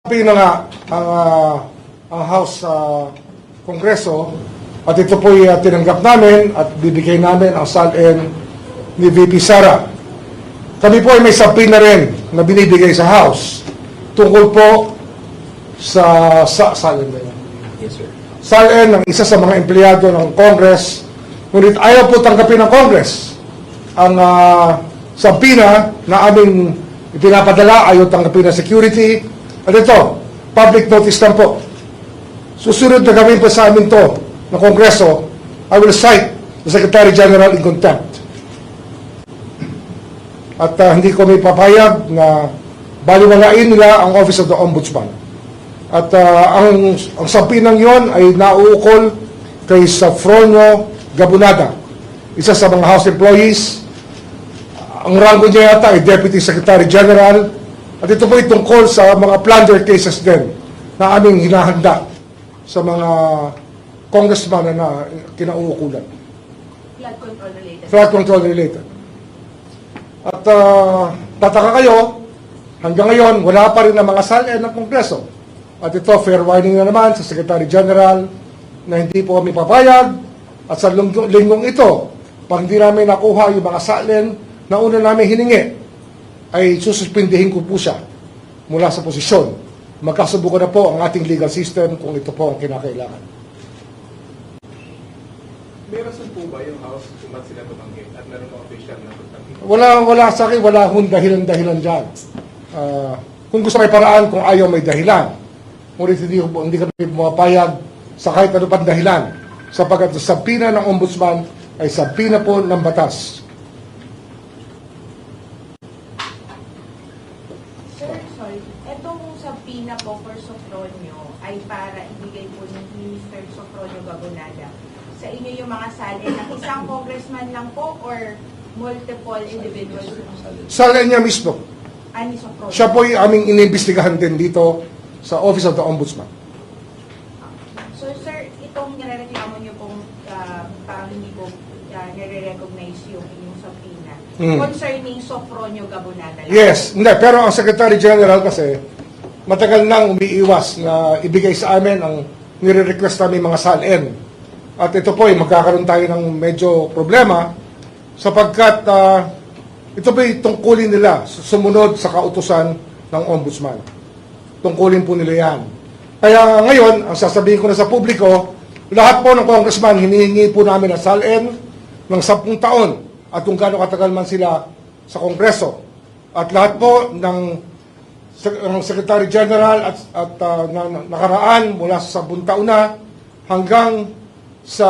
Na nga ang House Kongreso at ito po'y tinanggap namin at bibigay namin ang SALN ni VP Sara. Kami po ay may subpoena rin na binibigay sa House tungkol po sa SALN ba yan? Yes, sir. SALN ng isa sa mga empleyado ng Congress, ngunit ayaw po tanggapin ng Congress ang subpoena na aming ipinapadala, ayaw tanggapin ng security. At ito, public notice lang po. Susunod na gawin pa sa amin to ng Kongreso, I will cite the Secretary General in contempt. At hindi ko may papayag na baliwalain nila ang Office of the Ombudsman. At ang subpoenang yon ay nauukol kay Safronio Gabunada, isa sa mga House employees. Ang rango niya yata ay Deputy Secretary General. At ito po ay tungkol sa mga plunder cases din na aming hinahanda sa mga congressman na kinauukulan. Flood control related. Flood control related. At tataka kayo, hanggang ngayon, wala pa rin ang mga SALN ng Kongreso. At ito, fair warning na naman sa Secretary General na hindi po kami papayag. At sa linggong ito, pag hindi namin nakuha yung mga SALN na una namin hiningi, ay sususpindihin ko po siya mula sa posisyon. Magkasubukan na po ang ating legal system kung ito po ang kinakailangan. May rason po ba yung House kung ba't sila tumanggit at meron mga official na tumanggit? Wala sa akin, wala akong dahilan dyan. Kung gusto may paraan, kung ayaw may dahilan. Ngunit hindi kami pumapayag sa kahit ano pang dahilan. Sapagkat sa subpoena ng Ombudsman ay subpoena po ng batas. Etong subpoena po for Sofronio ay para ibigay po ni Mr. Sofronio Gabunada sa inyo yung mga SALN ng isang congressman lang po or multiple individuals? SALN niya mismo. Ani Sofronio? Siya po yung aming inimbestigahan din dito sa Office of the Ombudsman. So sir, itong nirereklamo niyo pong parang hindi po nire-recognize yung inyong subpoena concerning Sofronio Gabunada lang? Yes, hindi. Pero ang Secretary General kasi matagal nang umiiwas na ibigay sa amin ang nire-request namin mga SALN. At ito po ay magkakaroon tayo ng medyo problema sapagkat ito po ay tungkulin nila sumunod sa kautusan ng Ombudsman. Tungkulin po nila yan. Kaya ngayon, ang sasabihin ko na sa publiko, lahat po ng congressman, hinihingi po namin ang SALN ng 10 taon at kung gaano katagal man sila sa Kongreso. At lahat po ng Secretary General at nakaraan mula sa 10 taon na hanggang sa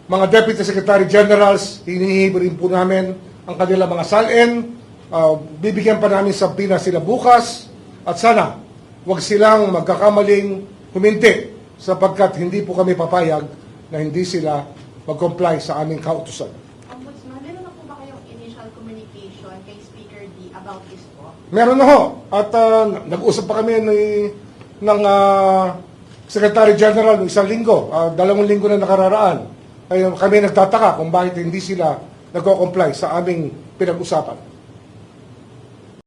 mga Deputy Secretary Generals, hinihingi rin po namin ang kanilang mga SALN. Bibigyan pa namin subpoena sila bukas at sana wag silang magkakamaling huminti sapagkat hindi po kami papayag na hindi sila mag-comply sa aming kautusan. Ombudsman, meron na po ba kayong initial communication kay Speaker D about this po? Meron na ho. At nag-usap pa kami ng Secretary General ng 1 linggo, 2 linggo na nakararaan. Kaya kami nagtataka kung bakit hindi sila nagko-comply sa aming pinag-usapan.